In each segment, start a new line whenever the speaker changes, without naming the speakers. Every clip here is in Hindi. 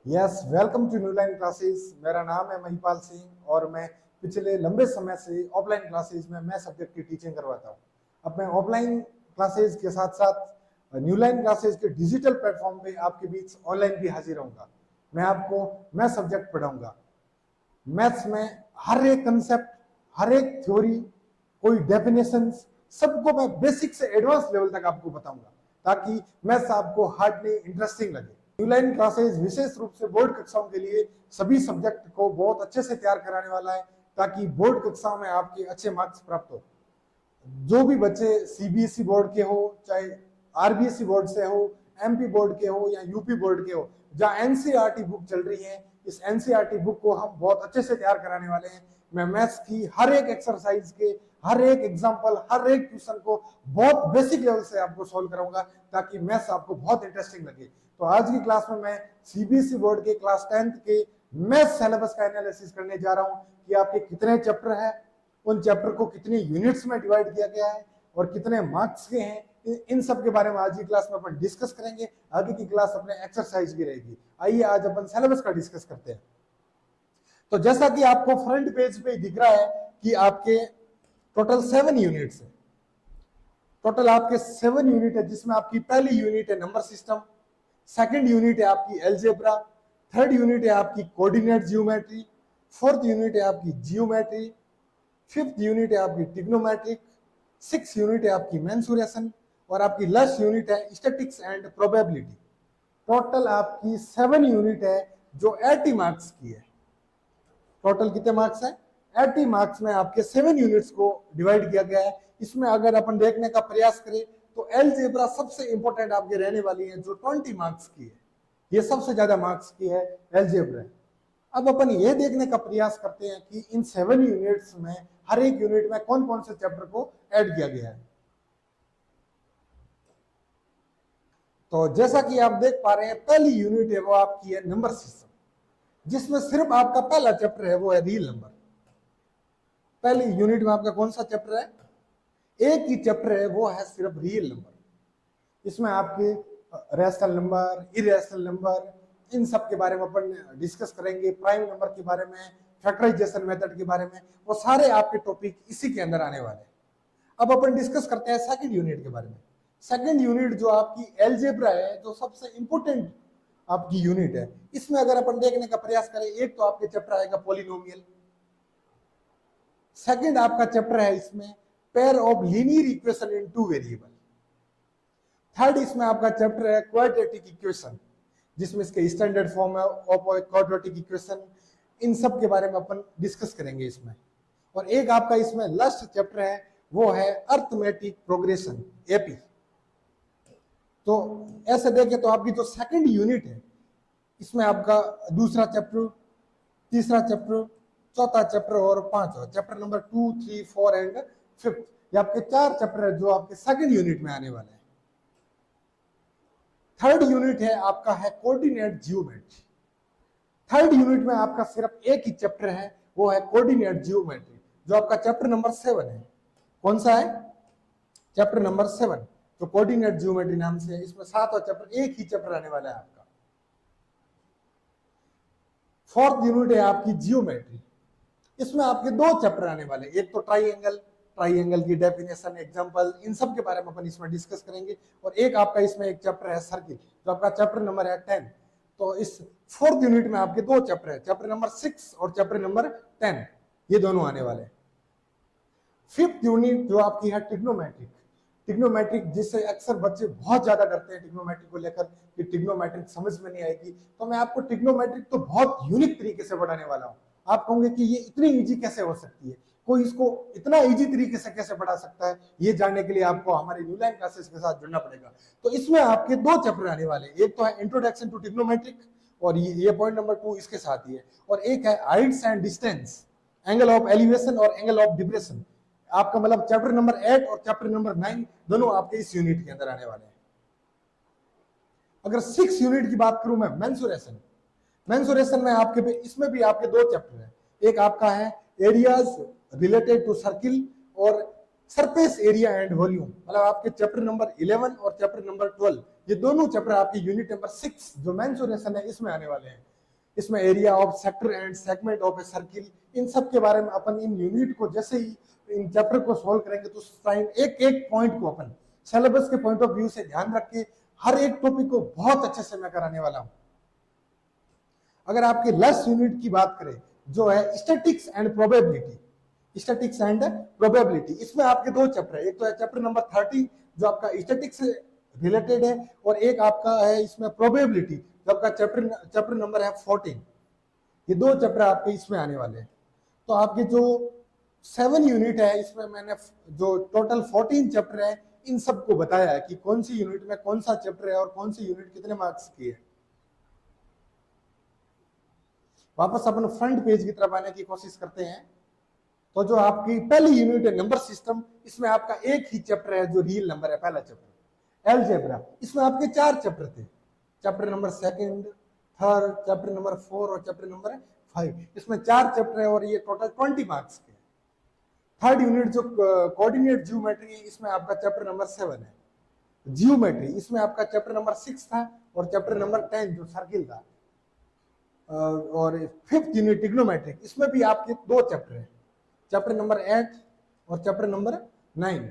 Yes, welcome to new line classes. मेरा नाम है महिपाल सिंह और मैं पिछले लंबे समय से ऑफलाइन क्लासेस में मैं सब्जेक्ट की टीचिंग करवाता हूँ। अब मैं ऑफलाइन क्लासेस के साथ साथ न्यू लाइन क्लासेस के डिजिटल प्लेटफॉर्म पे आपके बीच ऑनलाइन भी हाजिर रहूंगा। मैं आपको मैथ सब्जेक्ट पढ़ाऊंगा। मैथ्स में हर एक कंसेप्ट, हर एक थ्योरी, कोई डेफिनेशंस, सबको मैं बेसिक से एडवांस लेवल तक आपको बताऊंगा ताकि मैथ्स आपको हार्डली इंटरेस्टिंग लगे। न्यूलाइन क्लासेस विशेष रूप से बोर्ड कक्षाओं के लिए सभी सब्जेक्ट को बहुत अच्छे से तैयार कराने वाला है ताकि बोर्ड कक्षाओं में आपके अच्छे मार्क्स प्राप्त हो। जो भी बच्चे सीबीएसई बोर्ड के हो, चाहे आरबीएसई बोर्ड से हो, एमपी बोर्ड के हो या यूपी बोर्ड के हो, जहां एनसीईआरटी बुक चल रही है, इस एनसीईआरटी बुक को हम बहुत अच्छे से तैयार कराने वाले हैं। मैं मैथ्स की हर एक एक्सरसाइज के, हर एक एग्जांपल, हर एक क्वेश्चन को बहुत बेसिक लेवल से आपको सॉल्व कराऊंगा ताकि मैथ्स आपको बहुत इंटरेस्टिंग लगे। तो आज की क्लास में मैं सीबीएसई बोर्ड के क्लास 10th के मैथ्स सिलेबस का एनालिसिस करने जा रहा हूं कि आपके कितने चैप्टर है, उन चैप्टर को कितने यूनिट्स में डिवाइड किया गया है और कितने मार्क्स के हैं। इन सब के बारे में आज की क्लास में अपन डिस्कस करेंगे। आगे की क्लास अपने एक्सरसाइज की रहेगी। आइए आज अपन सिलेबस का डिस्कस करते हैं। तो जैसा कि आपको फ्रंट पेज पे दिख रहा है कि आपके टोटल 7 यूनिट्स है। टोटल आपके 7 यूनिट है, जिसमें आपकी पहली यूनिट है नंबर सिस्टम, सेकंड यूनिट है आपकी एलजेब्रा, थर्ड यूनिट है आपकी कोऑर्डिनेट जियोमेट्री, फोर्थ यूनिट है आपकी जियोमेट्री, फिफ्थ यूनिट है आपकी ट्रिग्नोमेट्रिक, सिक्स यूनिट है आपकी मेंसुरेशन और आपकी लास्ट यूनिट है स्टैटिक्स एंड प्रोबेबिलिटी। टोटल आपकी 7 यूनिट है जो 80 मार्क्स की है। टोटल कितने मार्क्स है? 80 मार्क्स में आपके 7 यूनिट्स को डिवाइड किया गया है। इसमें अगर अपन देखने का प्रयास करें तो एलजेब्रा सबसे इंपॉर्टेंट आपके रहने वाली है जो 20 मार्क्स की है। ये सबसे ज्यादा मार्क्स की है एलजेब्रा। अब अपन ये देखने का प्रयास करते हैं कि इन 7 यूनिट्स में हर एक यूनिट में कौन कौन से चैप्टर को ऐड किया गया है। तो जैसा कि आप देख पा रहे हैं, पहली यूनिट है वो आपकी है नंबर सिस्टम, जिसमें सिर्फ आपका पहला चैप्टर है वो है रियल नंबर। पहली यूनिट में आपका कौन सा चैप्टर है? एक ही चैप्टर है, वो है सिर्फ रियल नंबर। इसमें आपके रैशनल नंबर, इरेशनल नंबर, इन सब के बारे में अपन डिस्कस करेंगे। प्राइम नंबर के बारे में, फैक्टराइजेशन मेथड के बारे में, वो सारे आपके टॉपिक इसी के अंदर आने वाले हैं। अब अपन डिस्कस करते हैं सेकंड यूनिट के बारे में। सेकंड यूनिट जो आपकी एलजेब्रा है, जो सबसे इंपॉर्टेंट आपकी यूनिट है, इसमें अगर अपन देखने का प्रयास करें, एक तो आपके चैप्टर आएगा पॉलिनोमियल, सेकंड आपका चैप्टर है इसमें pair of linear equation in two variable, third इसमें आपका चैप्टर है क्वाड्रेटिक इक्वेशन, जिसमें इसके स्टैंडर्ड फॉर्म है ऑफ क्वाड्रेटिक इक्वेशन। इन सब के बारे में अपन डिस्कस करेंगे इसमें। और एक आपका इसमें लास्ट चैप्टर है वो है अर्थमेटिक प्रोग्रेशन, एपी। तो ऐसे देखें तो आपकी जो सेकंड यूनिट है, इसमें आपका दूसरा चैप्टर, तीसरा चैप्टर, चौथा चैप्टर और पांचवा चैप्टर नंबर 2, 3, 4 एंड 5, ये आपके 4 चैप्टर है जो आपके सेकंड यूनिट में आने वाले हैं। थर्ड यूनिट है आपका है कोऑर्डिनेट जियोमेट्री। थर्ड यूनिट में आपका सिर्फ एक ही चैप्टर है, वो है कोऑर्डिनेट जियोमेट्री, जो आपका चैप्टर नंबर 7 है। कौन सा है? चैप्टर नंबर 7, जो कोऑर्डिनेट जियोमेट्री नाम से है। इसमें 7वां चैप्टर, एक ही चैप्टर आने वाला है आपका। फोर्थ यूनिट है आपकी जियोमेट्री। इसमें आपके 2 चैप्टर आने वाले, एक तो ट्राइएंगल, ट्राइएंगल की डेफिनेशन, एग्जांपल, इन सब के बारे में अपन इसमें डिस्कस करेंगे। और एक आपका इसमें एक चैप्टर है सर्किल, जो आपका चैप्टर नंबर है 10। तो इस फोर्थ यूनिट में आपके 2 चैप्टर है, चैप्टर नंबर 6 और चैप्टर नंबर 10, ये दोनों आने वाले हैं। फिफ्थ यूनिट जो आपकी है ट्रिग्नोमेट्रिक, ट्रिग्नोमेट्रिक जिससे अक्सर बच्चे बहुत ज्यादा डरते हैं ट्रिग्नोमेट्रिक को लेकर कि ट्रिग्नोमेट्रिक समझ में नहीं आएगी। तो मैं आपको ट्रिग्नोमेट्रिक तो बहुत यूनिक तरीके से पढ़ाने वाला हूं। आप कहोगे कि ये इतनी इजी कैसे हो सकती है, कोई इसको इतना इजी तरीके से कैसे पढ़ा सकता है? ये जानने के लिए आपको हमारे न्यू लाइन क्लासेस के साथ जुड़ना पड़ेगा। तो इसमें आपके 2 चैप्टर आने वाले, एक तो है इंट्रोडक्शन टू ट्रिग्नोमेट्रिक, और ये पॉइंट नंबर 2 इसके साथ ही है। और एक है Heights and distance, angle of elevation और एंगल ऑफ डिप्रेशन। आपका मतलब चैप्टर नंबर 8 और चैप्टर नंबर 9 दोनों आपके इस यूनिट के अंदर आने वाले हैं। अगर 6 यूनिट की बात करूं मैं, मेंसुरेशन, मेंसुरेशन में आपके इसमें भी आपके 2 चैप्टर हैं। एक आपका है एरियाज रिलेटेड टू सर्किल और सरफेस एरिया एंड वॉल्यूम, मतलब आपके चैप्टर नंबर 11 और चैप्टर नंबर 12 ये दोनों चैप्टर आपके यूनिट नंबर 6 जो मेंसुरेशन है इसमें आने वाले हैं। इसमें area of sector and segment of a circle, इन सब के बारे में अपन इन यूनिट को जैसे ही इन चैप्टर को सॉल्व करेंगे तो टाइम एक एक पॉइंट को अपन सिलेबस के पॉइंट ऑफ व्यू से ध्यान रख के हर एक टॉपिक को बहुत अच्छे से मैं कराने वाला हूं। अगर आपके लास्ट यूनिट की बात करें जो है statics and probability, statics and probability, इसमें आपके दो चैप्टर है, एक तो है चैप्टर नंबर 30 जो आपका स्टैटिक्स से रिलेटेड है और एक आपका है इसमें प्रोबेबिलिटी जो आपका चैप्टर नंबर है 14। ये दो चैप्टर आपके इसमें आने वाले हैं। तो आपके जो 7 यूनिट है इसमें मैंने जो टोटल 14 चैप्टर है इन सबको बताया है कि कौन सी यूनिट में कौन सा चैप्टर है और कौन सी यूनिट कितने मार्क्स की है। वापस अपन फ्रंट पेज की तरफ आने की कोशिश करते हैं। तो जो आपकी पहली यूनिट है नंबर सिस्टम, इसमें आपका एक ही चैप्टर है जो रियल नंबर है, पहला चैप्टर अलजेब्रा। इसमें आपके 4 चैप्टर थे, चैप्टर नंबर 2, 3, चैप्टर नंबर 4 और चैप्टर नंबर 5। इसमें 4 चैप्टर है और ये टोटल 20 मार्क्स के। थर्ड यूनिट जो कोऑर्डिनेट जियोमेट्री, इसमें आपका चैप्टर नंबर 7 है। जियोमेट्री इसमें आपका चैप्टर नंबर 6 था और चैप्टर नंबर 10 जो सर्किल था। और 5th यूनिट ट्रिग्नोमेट्रिक, इसमें भी आपके 2 चैप्टर है, चैप्टर नंबर 8 और चैप्टर नंबर 9।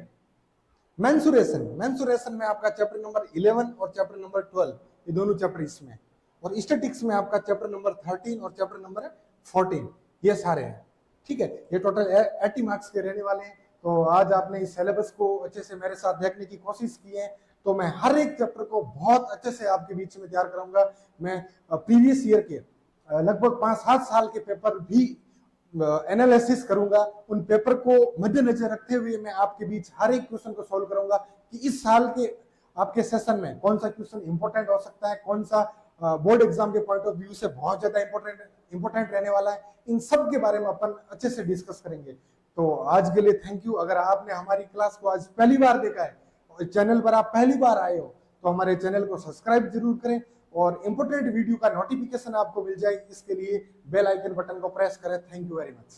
मेंसुरेशन में आपका चैप्टर नंबर 11 और चैप्टर नंबर 12 ये दोनों चैप्टर इसमें, और स्टैटिक्स में आपका चैप्टर नंबर 13 और चैप्टर नंबर 14 ये सारे हैं। ठीक है, ये टोटल 80 मार्क्स के रहने वाले हैं। तो आज आपने इस सिलेबस को अच्छे से मेरे साथ देखने की कोशिश की है, तो मैं हर एक चैप्टर को बहुत अच्छे से आपके बीच में तैयार करूंगा। मैं प्रीवियस ईयर के लगभग 5-7 साल के पेपर भी एनालिसिस करूंगा। उन पेपर को मद्देनजर रखते हुए मैं आपके बीच हर एक क्वेश्चन को सॉल्व करूंगा कि इस साल के आपके सेशन में कौन सा क्वेश्चन इंपॉर्टेंट हो सकता है, कौन सा बोर्ड एग्जाम के पॉइंट ऑफ व्यू से बहुत ज्यादा इंपॉर्टेंट रहने वाला है। इन सब के बारे में अपन अच्छे से डिस्कस करेंगे। तो आज के लिए थैंक यू। अगर आपने हमारी क्लास को आज पहली बार देखा है और चैनल पर आप पहली बार आए हो तो हमारे चैनल को सब्सक्राइब जरूर करें और इंपॉर्टेंट वीडियो का नोटिफिकेशन आपको मिल जाए, इसके लिए बेल आइकन बटन को प्रेस करें। Thank you very much.